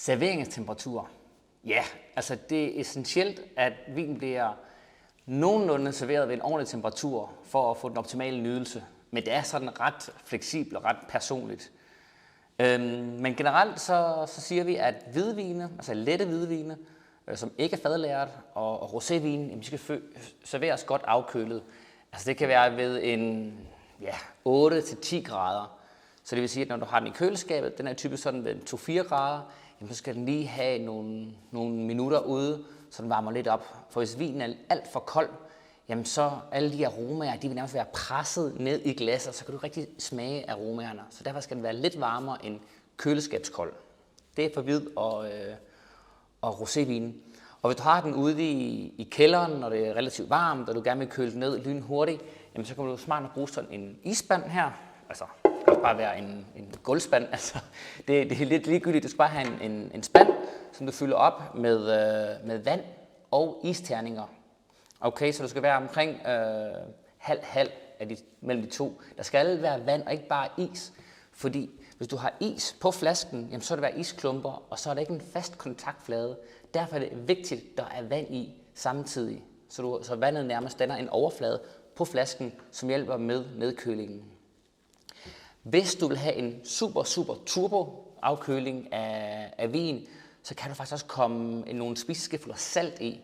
Serveringstemperatur. Ja, altså det er essentielt, at vin bliver nogenlunde serveret ved en ordentlig temperatur for at få den optimale nydelse. Men det er sådan ret fleksibelt og ret personligt. Men generelt så siger vi, at hvidvine, altså lette hvidvine, som ikke er fadlagret, og rosévine, de skal serveres godt afkølet. Altså det kan være ved en 8-10 grader. Så det vil sige, at når du har den i køleskabet, den er typisk sådan ved 2-4 grader, så skal den lige have nogle minutter ude, så den varmer lidt op. For hvis vinen er alt for kold, jamen så alle de aromaer, de vil nærmest være presset ned i glasset, så kan du rigtig smage aromaerne. Så derfor skal den være lidt varmere end køleskabskold. Det er for hvid og rosévin. Og hvis du har den ude i kælderen, når det er relativt varmt, og du gerne vil køle den ned lynhurtigt, jamen så kan du smart nok bruge sådan en isspand her. Altså, det kan også bare være en gulvspand. Altså, det er lidt ligegyldigt. Du skal bare have en spand, som du fylder op med vand og isterninger. Okay, så du skal være omkring halv mellem de to. Der skal være vand og ikke bare is, fordi hvis du har is på flasken, jamen så vil der være isklumper, og så er der ikke en fast kontaktflade. Derfor er det vigtigt, at der er vand i samtidig, så vandet nærmest danner en overflade på flasken, som hjælper med nedkølingen. Hvis du vil have en super turbo afkøling af vin, så kan du faktisk også komme nogle spiseskefulder salt i,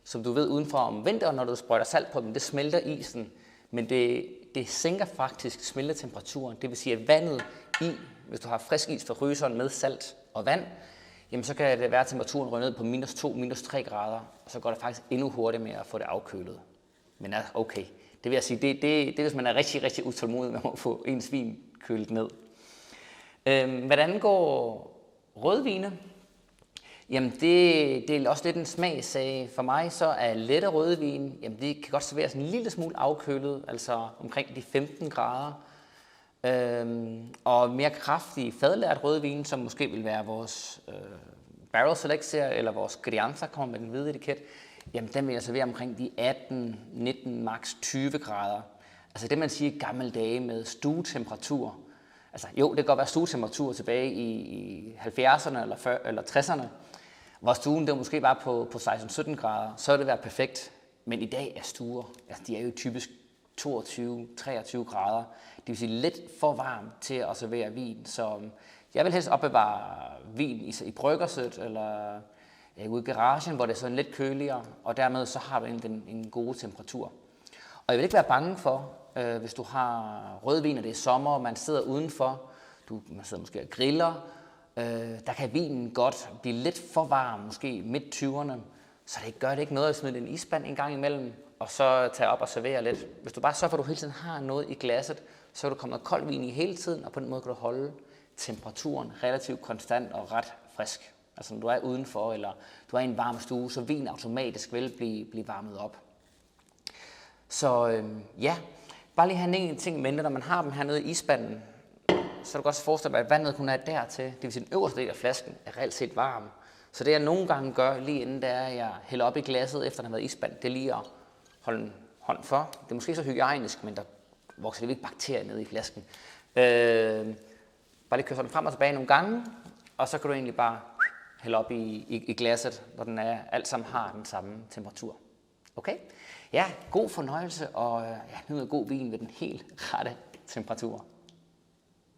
som du ved udenfor om vinteren, når du sprøjter salt på dem, det smelter isen, men det sænker faktisk smeltetemperaturen. Det vil sige, at vandet i, hvis du har frisk is fra fryseren med salt og vand, jamen så kan det være, at temperaturen ryger ned på -2, -3 grader, og så går det faktisk endnu hurtigere med at få det afkølet. Men okay, det vil jeg sige, det er hvis man er rigtig utålmodig med at få ens vin kølet ned. Hvad angår rødvine, jamen det er også lidt en smagssag. For mig så er lette rødvin, jamen det kan godt serveres en lille smule afkølet, altså omkring de 15 grader. Og mere kraftige fadlagret rødvin, som måske vil være vores Barrel Select-serie eller vores Crianza, kommer med den hvide etiket, jamen den vil jeg servere omkring de 18, 19, max 20 grader. Altså det man siger i gamle dage med stuetemperatur. Altså jo, det kan godt være stuetemperatur tilbage i 70'erne eller 60'erne, hvor stuen det måske var på 16-17 grader, så er det været perfekt. Men i dag er stuer, altså de er jo typisk 22-23 grader. Det vil sige lidt for varmt til at servere vin. Så jeg vil helst opbevare vin i bryggerset eller ude i garagen, hvor det er sådan lidt køligere, og dermed så har du en god temperatur. Og jeg vil ikke være bange for, hvis du har rødvin, og det er sommer, og man sidder udenfor, man sidder måske og griller, der kan vinen godt blive lidt for varm, måske midt 20'erne, så det gør det ikke noget at smide en isspand en gang imellem, og så tage op og servere lidt. Hvis du bare sørger for, at du hele tiden har noget i glasset, så kan du komme noget kold vin i hele tiden, og på den måde kan du holde temperaturen relativt konstant og ret frisk. Altså når du er udenfor, eller du er i en varm stue, så vin automatisk vil blive varmet op. Så bare lige have en enkelt ting med, når man har dem hernede i isspanden, så kan du godt forestille dig, at vandet kun er dertil. Det vil sige, at den øverste del af flasken er reelt set varm. Så det jeg nogle gange gør, lige inden det er, at jeg hælder op i glasset, efter den har været isspand, det er lige at holde en hånd for. Det er måske så hygiejnisk, men der vokser det ikke bakterier nede i flasken. Bare lige køre sådan frem og tilbage nogle gange, og så kan du egentlig bare hælde op i glasset, når den alt sammen har den samme temperatur. Okay? Ja, god fornøjelse, og nyd god vin ved den helt rette temperatur.